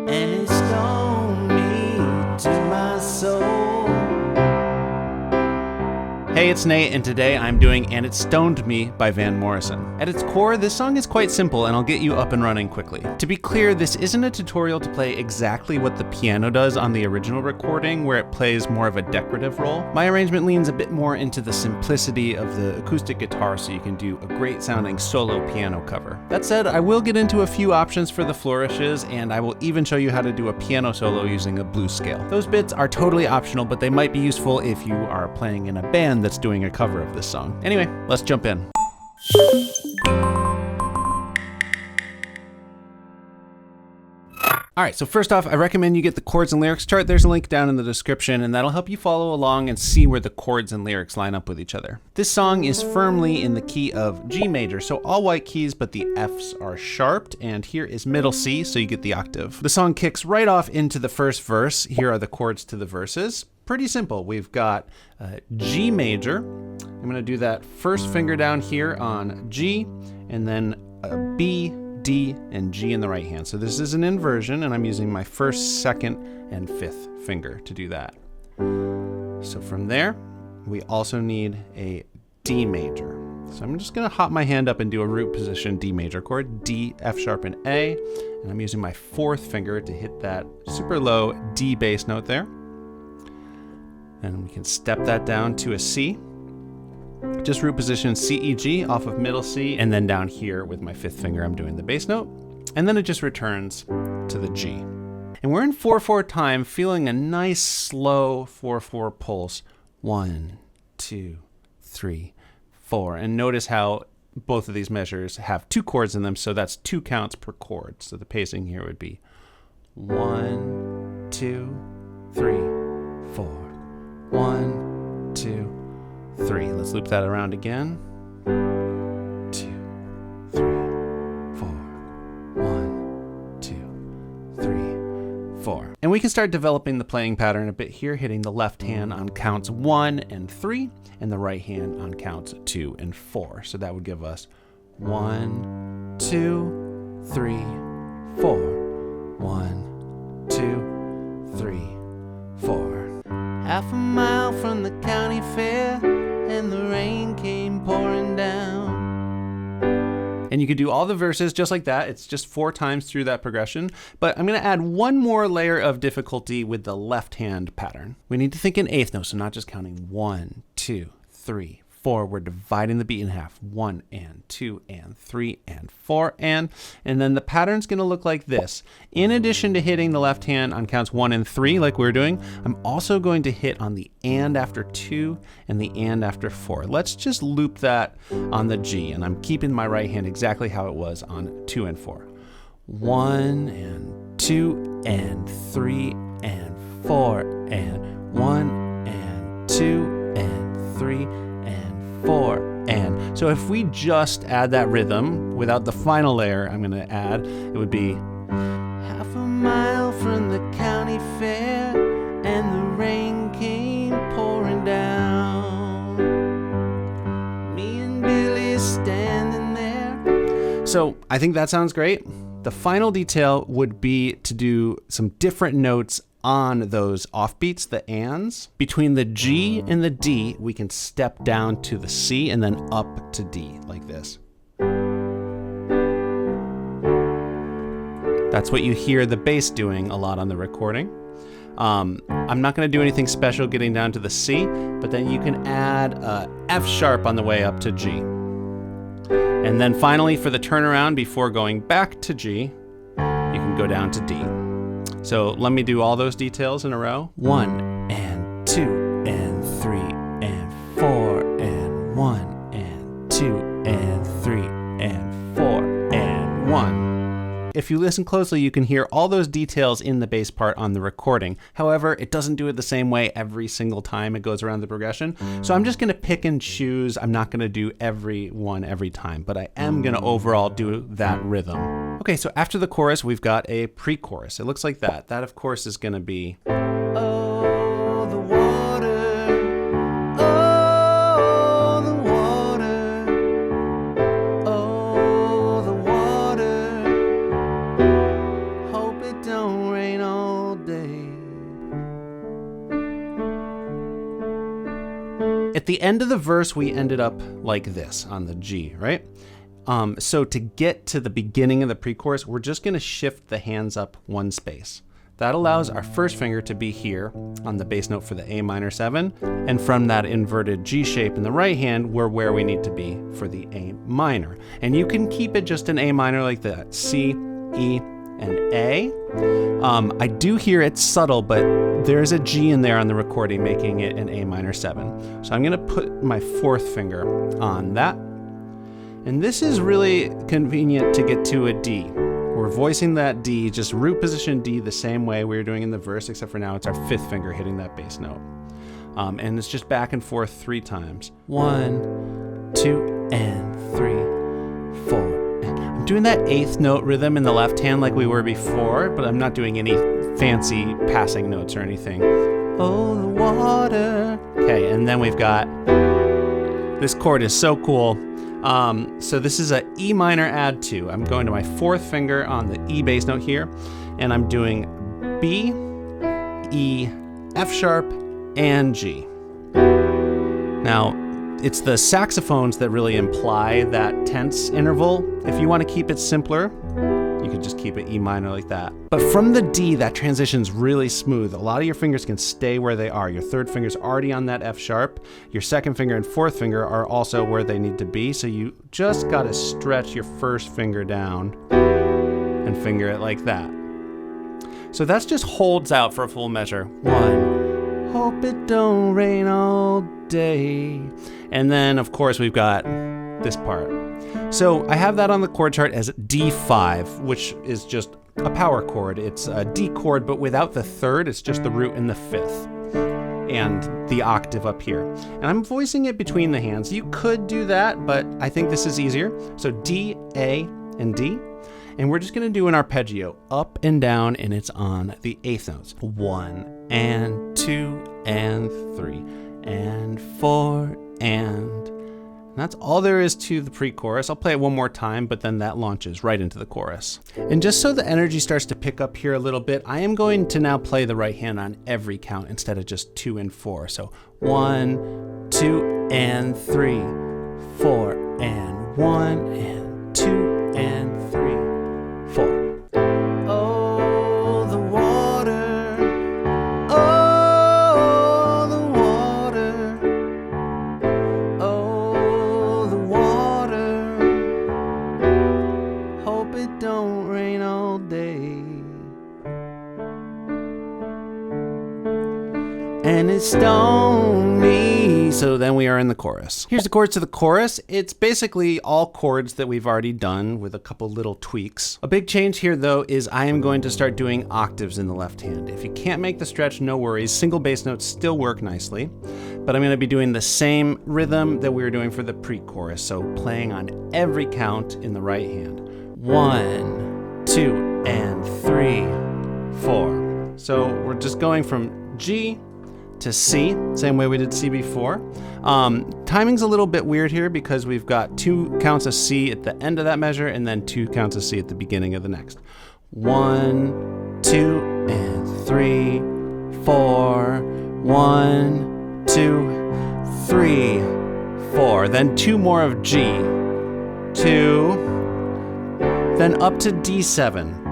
and it stoned me to my soul. Hey, it's Nate, and today I'm doing And It Stoned Me by Van Morrison. At its core, this song is quite simple, and I'll get you up and running quickly. To be clear, this isn't a tutorial to play exactly what the piano does on the original recording, where it plays more of a decorative role. My arrangement leans a bit more into the simplicity of the acoustic guitar, so you can do a great sounding solo piano cover. That said, I will get into a few options for the flourishes, and I will even show you how to do a piano solo using a blues scale. Those bits are totally optional, but they might be useful if you are playing in a band that's doing a cover of this song. Anyway, let's jump in. All right, so first off, I recommend you get the chords and lyrics chart. There's a link down in the description, and that'll help you follow along and see where the chords and lyrics line up with each other. This song is firmly in the key of G major, so all white keys, but the Fs are sharped, and here is middle C, so you get the octave. The song kicks right off into the first verse. Here are the chords to the verses. Pretty simple. We've got G major. I'm going to do that first finger down here on G, and then B, D, and G in the right hand. So this is an inversion, and I'm using my first, second, and fifth finger to do that. So from there, we also need a D major. So I'm just going to hop my hand up and do a root position D major chord, D, F sharp, and A, and I'm using my fourth finger to hit that super low D bass note there. And we can step that down to a C. Just root position C, E, G off of middle C, and then down here with my fifth finger, I'm doing the bass note. And then it just returns to the G. And we're in 4/4 time, feeling a nice slow 4/4 pulse. 1, 2, 3, 4. And notice how both of these measures have two chords in them, so that's 2 counts per chord. So the pacing here would be 1, 2, 3, 4. 1, 2, 3. Let's loop that around again. 2, 3, 4. 1, 2, 3, 4. And we can start developing the playing pattern a bit here, hitting the left hand on counts 1 and 3, and the right hand on counts 2 and 4. So that would give us 1, 2, 3, 4. 1, 2, 3, 4. Half a mile from the county fair, and the rain came pouring down. And you could do all the verses just like that. It's just 4 times through that progression. But I'm going to add one more layer of difficulty with the left hand pattern. We need to think in eighth notes, so not just counting 1, 2, 3, 4. We're dividing the beat in half. 1 and 2 and 3 and 4 and then the pattern's going to look like this. In addition to hitting the left hand on counts 1 and 3 like we were doing, I'm also going to hit on the and after 2 and the and after 4. Let's just loop that on the G, and I'm keeping my right hand exactly how it was on 2 and 4. 1 and 2 and 3 and 4 and 1 and 2 and 3 and 4 and. So if we just add that rhythm without the final layer I'm going to add, it would be half a mile from the county fair, and the rain came pouring down. Me and Billy standing there. So I think that sounds great. The final detail would be to do some different notes on those offbeats, the ands. Between the G and the D, we can step down to the C and then up to D like this. That's what you hear the bass doing a lot on the recording. I'm not going to do anything special getting down to the C, but then you can add F sharp on the way up to G. And then finally, for the turnaround before going back to G, you can go down to D. So let me do all those details in a row. 1 and 2 and 3 and 4 and 1 and 2 and 3 and 4 and 1. If you listen closely, you can hear all those details in the bass part on the recording. However, it doesn't do it the same way every single time it goes around the progression. So I'm just going to pick and choose. I'm not going to do every one every time, but I am going to overall do that rhythm. Okay, so after the chorus, we've got a pre-chorus. It looks like that. That, of course, is going to be... Oh, the water. Oh, the water. Oh, the water. Hope it don't rain. the end of the verse, we ended up like this on the G, right? So to get to the beginning of the pre-chorus, we're just going to shift the hands up one space. That allows our first finger to be here on the bass note for the A minor 7, and from that inverted G shape in the right hand, we're where we need to be for the A minor. And you can keep it just an A minor like that, C, E, and A. I do hear it's subtle, but there's a G in there on the recording, making it an A minor 7. So I'm going to put my fourth finger on that. And this is really convenient to get to a D. We're voicing that D, just root position D the same way we were doing in the verse, except for now it's our fifth finger hitting that bass note. And it's just back and forth 3 times. 1, 2, and 3, 4. And I'm doing that 8th note rhythm in the left hand like we were before, but I'm not doing any fancy passing notes or anything. Oh, the water. Okay, and then we've got, this chord is so cool. So this is a E minor add 2. I'm going to my fourth finger on the E bass note here, and I'm doing B, E, F sharp, and G. Now, it's the saxophones that really imply that tense interval. If you want to keep it simpler, you could just keep it E minor like that. But from the D, that transition's really smooth. A lot of your fingers can stay where they are. Your third finger's already on that F sharp. Your second finger and fourth finger are also where they need to be. So you just gotta stretch your first finger down and finger it like that. So that's just holds out for a full measure. 1, hope it don't rain all day. And then of course we've got this part. So I have that on the chord chart as D5, which is just a power chord. It's a D chord, but without the third, it's just the root and the fifth, and the octave up here. And I'm voicing it between the hands. You could do that, but I think this is easier. So D, A, and D. And we're just gonna do an arpeggio up and down, and it's on the 8th notes. 1, and 2, and 3, and 4, and that's all there is to the pre-chorus. I'll play it one more time, but then that launches right into the chorus. And just so the energy starts to pick up here a little bit, I am going to now play the right hand on every count instead of just 2 and 4. So 1, 2, and 3, 4, and 1, and 2, and 3, 4. Oh, the water. Oh, the water. Oh, the water. Hope it don't rain all day. And it stoned me. So then we are in the chorus. Here's the chords to the chorus. It's basically all chords that we've already done with a couple little tweaks. A big change here though is I am going to start doing octaves in the left hand. If you can't make the stretch, no worries. Single bass notes still work nicely, but I'm going to be doing the same rhythm that we were doing for the pre-chorus. So playing on every count in the right hand. 1, 2, and 3, 4. So we're just going from G to C, same way we did C before. Timing's a little bit weird here because we've got 2 counts of C at the end of that measure and then 2 counts of C at the beginning of the next. 1, 2, and 3, 4. 1, 2, 3, 4. Then 2 more of G. 2. Then up to D7.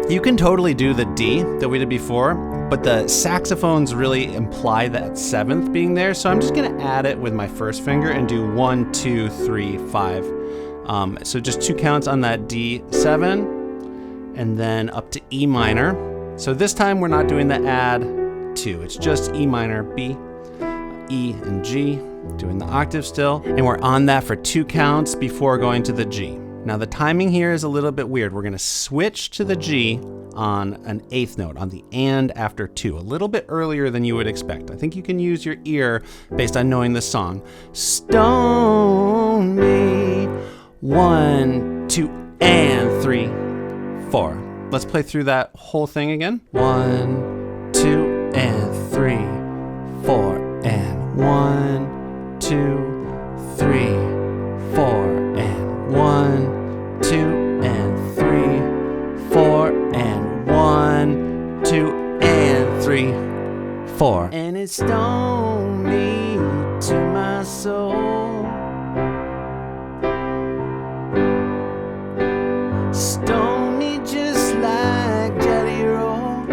You can totally do the D that we did before, but the saxophones really imply that 7th being there, so I'm just gonna add it with my first finger and do 1, 2, 3, 5. So just 2 counts on that D7, and then up to E minor. So this time we're not doing the add 2, it's just E minor, B, E, and G, doing the octave still, and we're on that for 2 counts before going to the G. Now the timing here is a little bit weird. We're gonna switch to the G on an 8th note, on the and after 2, a little bit earlier than you would expect. I think you can use your ear based on knowing the song. Stone me. 1, 2, and 3, 4. Let's play through that whole thing again. 1, 2, and 3, 4, and 1, 2, 3, 4, and 1, 2, and 3, 4, and 1, 2, and 3, 4. And it stoned me to my soul. Stone me just like jelly roll,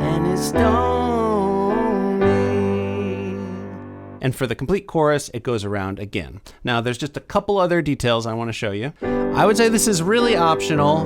and it stone me. And for the complete chorus, it goes around again. Now, there's just a couple other details I want to show you. I would say this is really optional.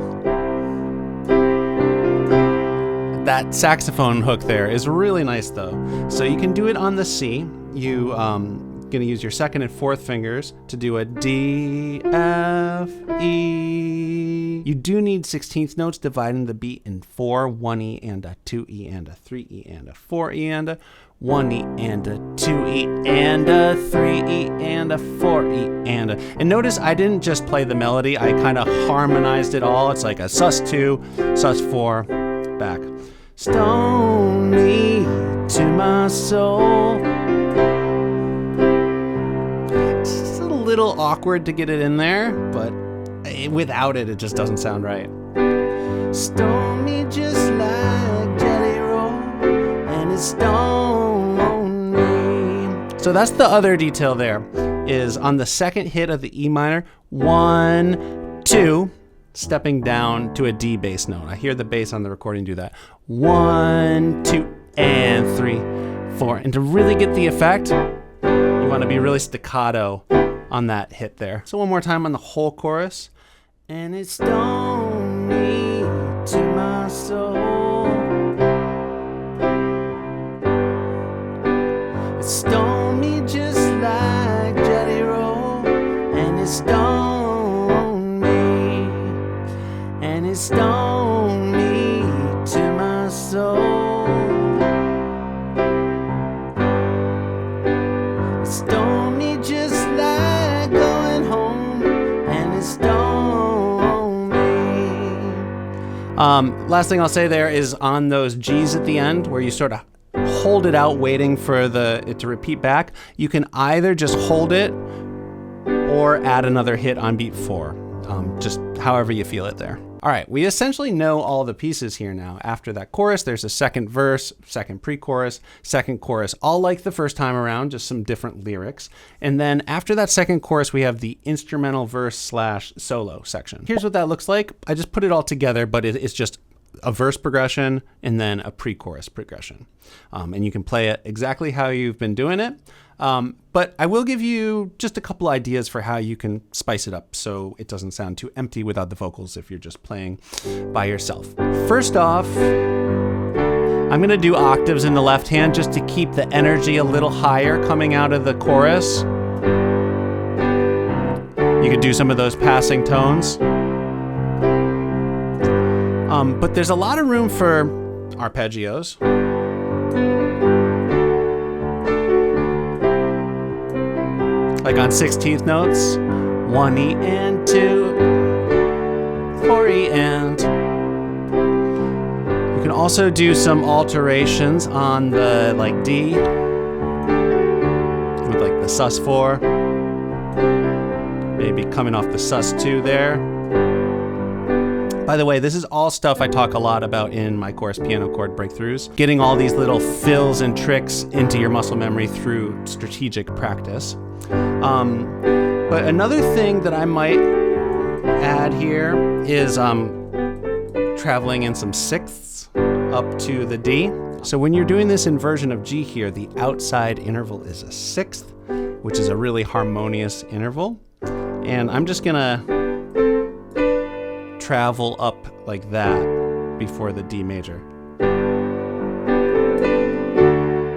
That saxophone hook there is really nice though. So you can do it on the C. You gonna use your second and fourth fingers to do a D, F, E. You do need 16th notes dividing the beat in 4, 1E and a 2E and a 3E and a 4E and a 1E and a 2E and a 3E and a 4E and a... And notice I didn't just play the melody, I kind of harmonized it all. It's like a sus2, sus4, back. Stone me to my soul. It's just a little awkward to get it in there, but without it, it just doesn't sound right. Stone me just like jelly roll, and it's stone me. So that's the other detail there, is on the second hit of the E minor, 1, 2, stepping down to a D bass note. I hear the bass on the recording do that. 1, 2, and 3, 4. And to really get the effect, you want to be really staccato on that hit there. So one more time on the whole chorus. And it stone me to my soul. It stone me just like jelly roll, and it stone me, and it stone me to my soul. It stone me just like going home, and it stone me. Last thing I'll say there is on those G's at the end, where you sort of hold it out waiting for it to repeat back, you can either just hold it or add another hit on beat 4, just however you feel it there. All right, we essentially know all the pieces here now. After that chorus, there's a second verse, second pre-chorus, second chorus, all like the first time around, just some different lyrics. And then after that second chorus, we have the instrumental verse / solo section. Here's what that looks like. I just put it all together, but it's just a verse progression and then a pre-chorus progression. And you can play it exactly how you've been doing it. But I will give you just a couple ideas for how you can spice it up so it doesn't sound too empty without the vocals if you're just playing by yourself. First off, I'm going to do octaves in the left hand just to keep the energy a little higher coming out of the chorus. You could do some of those passing tones. But there's a lot of room for arpeggios. Like on 16th notes, 1E and 2, 4E and. You can also do some alterations on the D with like the sus4, maybe coming off the sus2 there. By the way, this is all stuff I talk a lot about in my course, Piano Chord Breakthroughs. Getting all these little fills and tricks into your muscle memory through strategic practice. But another thing that I might add here is traveling in some sixths up to the D. So when you're doing this inversion of G here, the outside interval is a sixth, which is a really harmonious interval. And I'm just gonna travel up like that before the D major,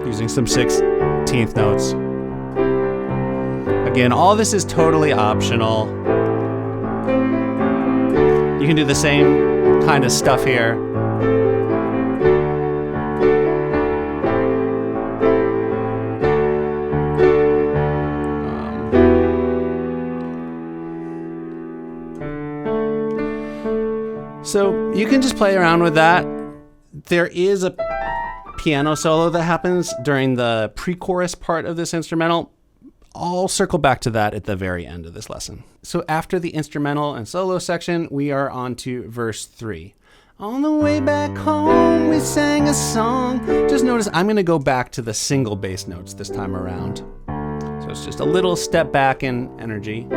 using some 16th notes. Again, all this is totally optional. You can do the same kind of stuff here. So you can just play around with that. There is a piano solo that happens during the pre-chorus part of this instrumental. I'll circle back to that at the very end of this lesson. So after the instrumental and solo section, we are on to verse 3. On the way back home, we sang a song. Just notice I'm going to go back to the single bass notes this time around. So So it's just a little step back in energy.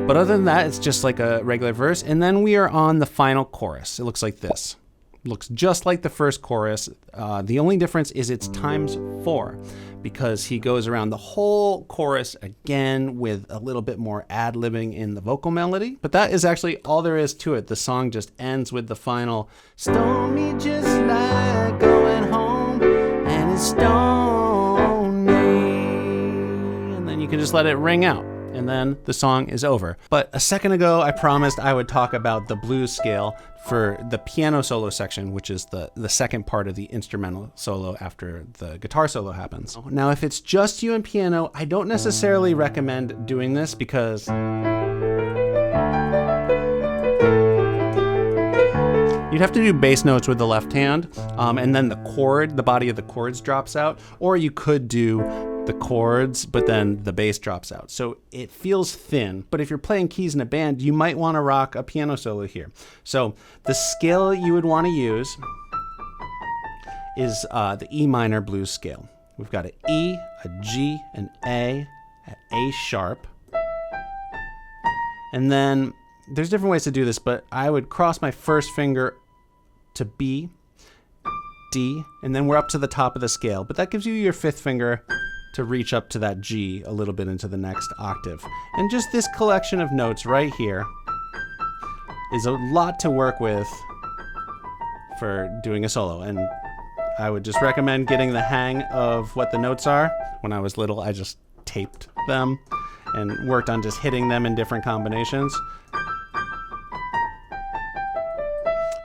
But other than that, it's just like a regular verse. And then we are on the final chorus. It looks like this. Looks just like the first chorus. The only difference is it's times 4 because he goes around the whole chorus again with a little bit more ad-libbing in the vocal melody. But that is actually all there is to it. The song just ends with the final stormy, just like going home, and it's stormy. And then you can just let it ring out. And then the song is over. But a second ago, I promised I would talk about the blues scale for the piano solo section, which is the second part of the instrumental solo after the guitar solo happens. Now, if it's just you and piano, I don't necessarily recommend doing this because you'd have to do bass notes with the left hand, and then the body of the chords drops out, or you could do the chords, but then the bass drops out. So it feels thin, but if you're playing keys in a band, you might want to rock a piano solo here. So the scale you would want to use is the E minor blues scale. We've got an E, a G, an A sharp. And then there's different ways to do this, but I would cross my first finger to B, D, and then we're up to the top of the scale. But that gives you your fifth finger to reach up to that G a little bit into the next octave. And just this collection of notes right here is a lot to work with for doing a solo. And I would just recommend getting the hang of what the notes are. When I was little, I just taped them and worked on just hitting them in different combinations.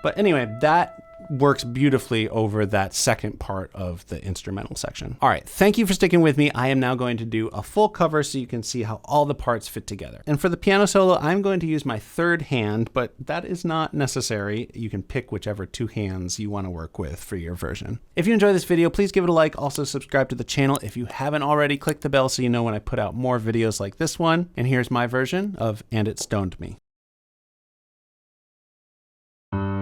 But anyway, that works beautifully over that second part of the instrumental section. All right, thank you for sticking with me. I am now going to do a full cover so you can see how all the parts fit together. And for the piano solo, I'm going to use my third hand, but that is not necessary. You can pick whichever two hands you want to work with for your version. If you enjoy this video, please give it a like. Also subscribe to the channel. If you haven't already, click the bell so you know when I put out more videos like this one. And here's my version of And It Stoned Me.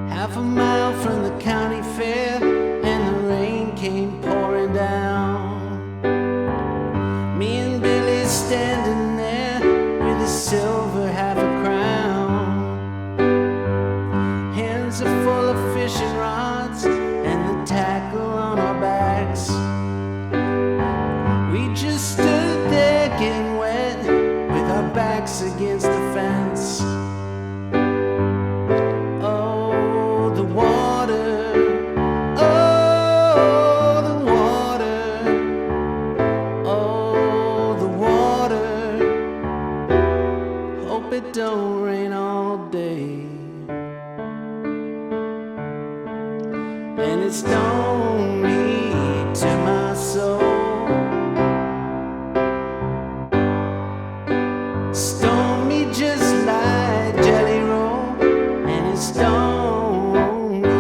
Half a mile from the county fair, and the rain came pouring down. Me and Billy standing there with a silver half a crown. Hands are full of fishing rods and the tackle on our backs. We just stood there getting wet with our backs against the fence. It don't rain all day, and it's stoned me to my soul. Stone me just like jelly roll, and it's stoned me,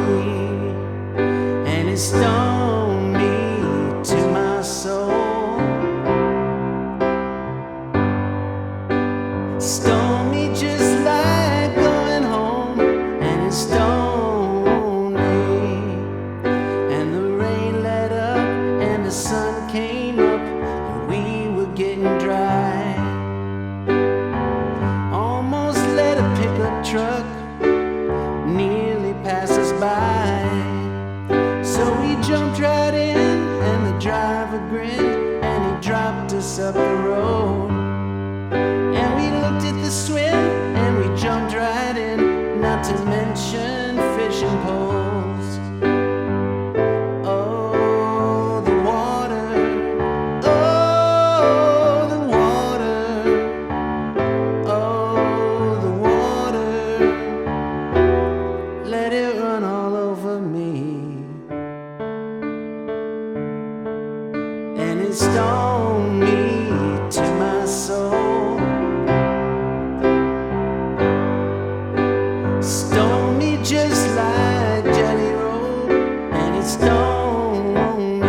and it's stoned me to my soul. Stone me just like going home, and it stoned me. And the rain let up and the sun came up, and we were getting dry. Almost let a pickup truck nearly pass us by. So we jumped right in, and the driver grinned, and he dropped us up the road. And we looked at the swim, and we jumped right in, not to mention fishing poles. Oh, the water, oh, the water, oh, the water, let it run all over me. And it stoned me to my soul. Stone me just like jelly roll, and it stoned me,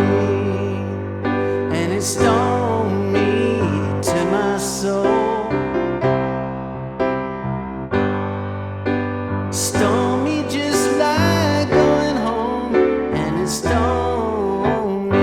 and it stoned me to my soul. Stone me just like going home, and it stoned me.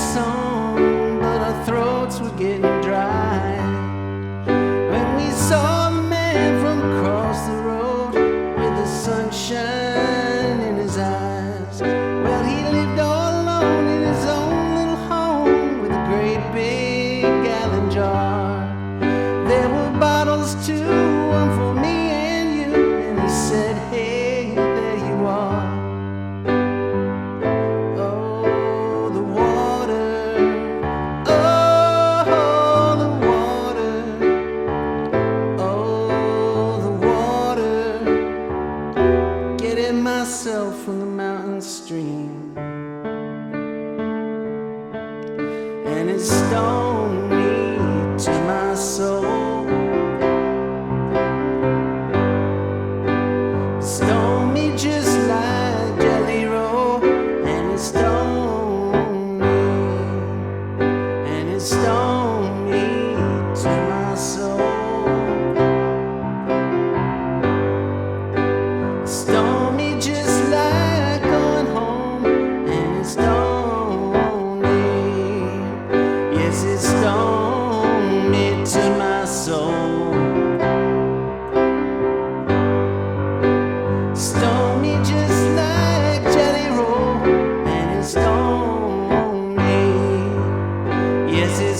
song, but our throats were getting dry. When we saw the man from across the road with the sunshine in his eyes. Well, he lived all alone in his own little home with a great big gallon jar. There were bottles too, one for me and you, and he said, hey, there you are. Oh, the water, oh, the water, oh, the water. Getting myself from the mountain stream, and it stoned me to my soul. Stone me just like Jelly Roll, and it stoned me, and it stoned me to my soul. Stone me just like going home, and it stoned me. Yes, it stoned me to my soul. Stone me just like Jelly Roll, and it stoned me. Yes, it